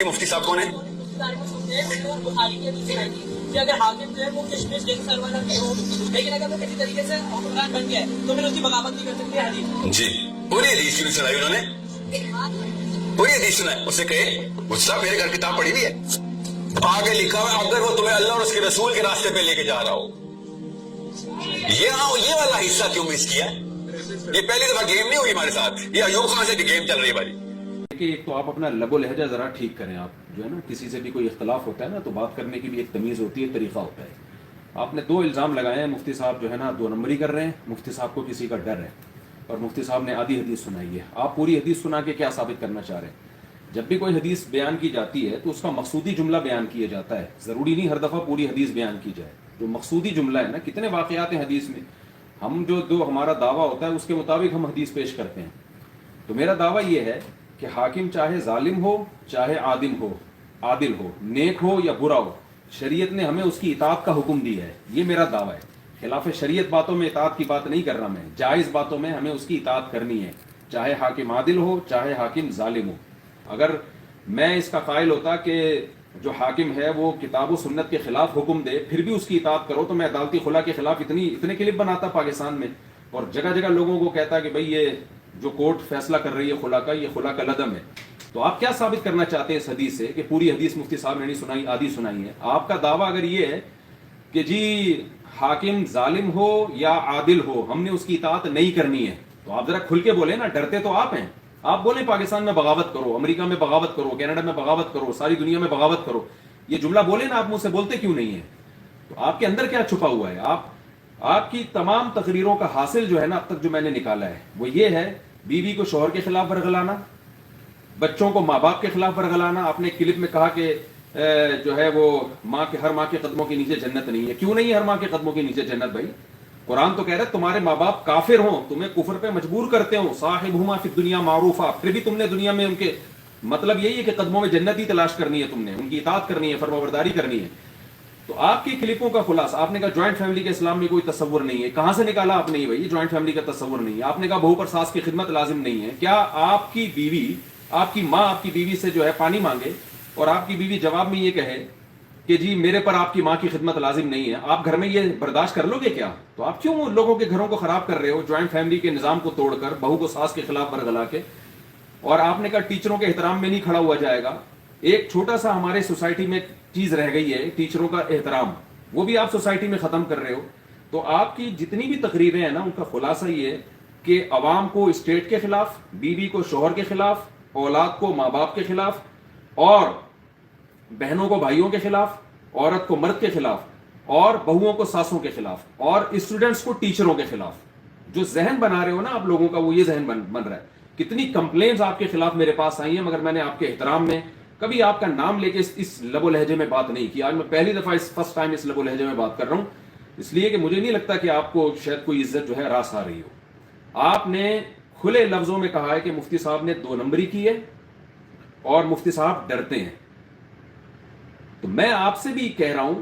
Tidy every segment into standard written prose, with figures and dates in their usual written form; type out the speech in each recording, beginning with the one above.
مفتی صاحب کون ہے؟ اگر حاکم جو ہے وہ کشمش جیسے سرور ہو، لیکن اگر وہ کسی طریقے سے حکمران بن گیا تو پھر اس کی بغاوت نہیں کر سکتے حدیث. جی پوری حدیث کیوں سنائی انہوں نے؟ پوری حدیث سنائی. اس سے کہے غصہ میرے گھر کتاب پڑھی ہوئی ہے، آگے لکھا ہوا اگر وہ تمہیں اللہ اور اس کے رسول کے راستے پہ لے کے جا رہا ہو. یہ والا حصہ کیوں مس کیا؟ یہ پہلی دفعہ گیم نہیں ہوئی ہمارے ساتھ، یہ ایوب خان سے گیم چل رہی ہے بھائی. کہ ایک تو آپ اپنا لب و لہجہ ذرا ٹھیک کریں. آپ جو ہے نا کسی سے بھی کوئی اختلاف ہوتا ہے نا تو بات کرنے کی بھی ایک تمیز ہوتی ہے، طریقہ ہوتا ہے. آپ نے 2 الزام لگائے ہیں، مفتی صاحب جو ہے نا 2 نمبری کر رہے ہیں. مفتی صاحب کو کسی کا ڈر ہے اور مفتی صاحب نے آدھی حدیث سنائی ہے. آپ پوری حدیث سنا کے کیا ثابت کرنا چاہ رہے ہیں؟ جب بھی کوئی حدیث بیان کی جاتی ہے تو اس کا مقصودی جملہ بیان کیا جاتا ہے. ضروری نہیں ہر دفعہ پوری حدیث بیان کی جائے. جو مقصودی جملہ ہے نا، کتنے واقعات ہیں حدیث میں، ہم جو ہمارا دعویٰ ہوتا ہے اس کے مطابق ہم حدیث پیش کرتے ہیں. تو میرا دعویٰ یہ ہے کہ حاکم چاہے ظالم ہو، چاہے عادل ہو، نیک ہو یا برا ہو، شریعت نے ہمیں اس کی اطاعت کا حکم دیا ہے. یہ میرا دعویٰ ہے. خلاف شریعت باتوں میں اطاعت کی بات نہیں کر رہا میں، جائز باتوں میں ہمیں اس کی اطاعت کرنی ہے، چاہے حاکم عادل ہو چاہے حاکم ظالم ہو. اگر میں اس کا قائل ہوتا کہ جو حاکم ہے وہ کتاب و سنت کے خلاف حکم دے پھر بھی اس کی اطاعت کرو تو میں عدالتی خلا کے خلاف اتنے کلپ بناتا پاکستان میں اور جگہ جگہ لوگوں کو کہتا کہ بھئی یہ جو کورٹ فیصلہ کر رہی ہے خلا کا، یہ خلا کا لدم ہے. تو آپ کیا ثابت کرنا چاہتے ہیں اس حدیث سے کہ پوری حدیث مفتی صاحب نے نہیں سنائی، آدھی سنائی ہے؟ آپ کا دعویٰ اگر یہ ہے کہ جی حاکم ظالم ہو یا عادل ہو ہم نے اس کی اطاعت نہیں کرنی ہے تو آپ ذرا کھل کے بولیں نا. ڈرتے تو آپ ہیں. آپ بولیں پاکستان میں بغاوت کرو، امریکہ میں بغاوت کرو، کینیڈا میں بغاوت کرو، ساری دنیا میں بغاوت کرو. یہ جملہ بولیں نا. آپ منہ سے بولتے کیوں نہیں ہیں؟ تو آپ کے اندر کیا چھپا ہوا ہے؟ آپ کی تمام تقریروں کا حاصل جو ہے نا اب تک جو میں نے نکالا ہے وہ یہ ہے: بیوی کو شوہر کے خلاف ورغلانا، بچوں کو ماں باپ کے خلاف ورغلانا. آپ نے کلپ میں کہا کہ جو ہے وہ ہر ماں کے قدموں کے نیچے جنت نہیں ہے. کیوں نہیں ہے ہر ماں کے قدموں کے نیچے جنت بھائی؟ قرآن تو کہہ رہا ہے تمہارے ماں باپ کافر ہوں، تمہیں کفر پہ مجبور کرتے ہوں، صاحبہما فی الدنیا معروفا، پھر بھی تم نے دنیا میں ان کے مطلب یہی ہے کہ قدموں میں جنت ہی تلاش کرنی ہے، تم نے ان کی اطاعت کرنی ہے، فرمانبرداری کرنی ہے. تو آپ کی کلپوں کا خلاصہ آپ نے کہا جوائنٹ فیملی کے اسلام میں کوئی تصور نہیں ہے. کہاں سے نکالا آپ نے یہ بھائی جوائنٹ فیملی کا تصور نہیں ہے؟ آپ نے کہا بہو پر ساس کی خدمت لازم نہیں ہے. کیا آپ کی بیوی، آپ کی ماں آپ کی بیوی سے جو ہے پانی مانگے اور آپ کی بیوی جواب میں یہ کہے کہ جی میرے پر آپ کی ماں کی خدمت لازم نہیں ہے، آپ گھر میں یہ برداشت کر لو گے کیا؟ تو آپ کیوں لوگوں کے گھروں کو خراب کر رہے ہو جوائنٹ فیملی کے نظام کو توڑ کر، بہو کو ساس کے خلاف ورغلا کے؟ اور آپ نے کہا ٹیچروں کے احترام میں نہیں کھڑا ہوا جائے گا. ایک چھوٹا سا ہمارے سوسائٹی میں چیز رہ گئی ہے ٹیچروں کا احترام، وہ بھی آپ سوسائٹی میں ختم کر رہے ہو. تو آپ کی جتنی بھی تقریریں ہیں نا ان کا خلاصہ یہ ہے کہ عوام کو اسٹیٹ کے خلاف، بیوی کو شوہر کے خلاف، اولاد کو ماں باپ کے خلاف، اور بہنوں کو بھائیوں کے خلاف، عورت کو مرد کے خلاف، اور بہوؤں کو ساسوں کے خلاف، اور اسٹوڈنٹس کو ٹیچروں کے خلاف. جو ذہن بنا رہے ہو نا آپ لوگوں کا وہ یہ ذہن بن رہا ہے. کتنی کمپلینز آپ کے خلاف میرے پاس آئی ہیں مگر میں نے آپ کے احترام میں کبھی آپ کا نام لے کے اس لب و لہجے میں بات نہیں کی. آج میں پہلی دفعہ فرسٹ ٹائم اس لب و لہجے میں بات کر رہا ہوں، اس لیے کہ مجھے نہیں لگتا کہ آپ کو شاید کوئی عزت جو ہے راس آ رہی ہو. آپ نے کھلے لفظوں میں کہا ہے کہ مفتی صاحب نے 2 نمبری کی ہے اور مفتی صاحب ڈرتے ہیں. تو میں آپ سے بھی کہہ رہا ہوں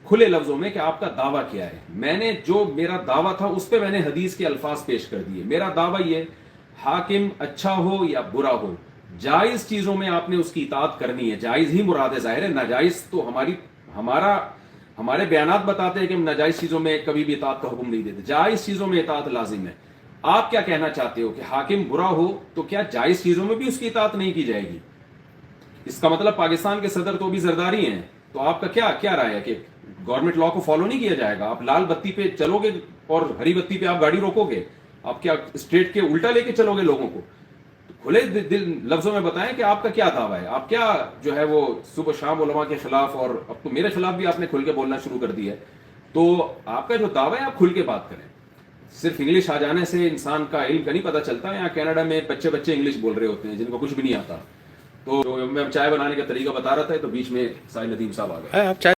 کھلے لفظوں میں کہ آپ کا دعویٰ کیا ہے. میں نے جو میرا دعویٰ تھا اس پہ میں نے حدیث کے الفاظ پیش کر دیے. میرا دعویٰ یہ: حاکم اچھا ہو یا برا ہو، جائز چیزوں میں آپ نے اس کی اطاعت کرنی ہے. جائز ہی مراد ہے، ظاہر ہے ناجائز تو ہمارے بیانات بتاتے ہیں کہ ہم ناجائز چیزوں میں کبھی بھی اطاعت کا حکم نہیں دیتے. جائز چیزوں میں اطاعت لازم ہے. آپ کیا کہنا چاہتے ہو کہ حاکم برا ہو تو کیا جائز چیزوں میں بھی اس کی اطاعت نہیں کی جائے گی؟ اس کا مطلب پاکستان کے صدر تو بھی زرداری ہیں. تو آپ کا کیا رائے ہے کہ گورنمنٹ لا کو فالو نہیں کیا جائے گا؟ آپ لال بتی پہ چلو گے اور ہری بتی پہ آپ گاڑی روکو گے؟ آپ کیا اسٹیٹ کے الٹا لے کے چلو گے لوگوں کو؟ کھلے دل لفظوں میں بتائیں کہ آپ کا کیا دعویٰ ہے. آپ کیا جو ہے وہ صبح شام علماء کے خلاف، اور اب تو میرے خلاف بھی آپ نے کھل کے بولنا شروع کر دیا ہے. تو آپ کا جو دعویٰ ہے آپ کھل کے بات کریں. صرف انگلش آ جانے سے انسان کا علم کا نہیں پتہ چلتا. یہاں کینیڈا میں بچے انگلش بول رہے ہوتے ہیں جن کو کچھ بھی نہیں آتا. تو میں چائے بنانے کا طریقہ بتا رہا تھا تو بیچ میں ساحل ندیم صاحب آ گئے.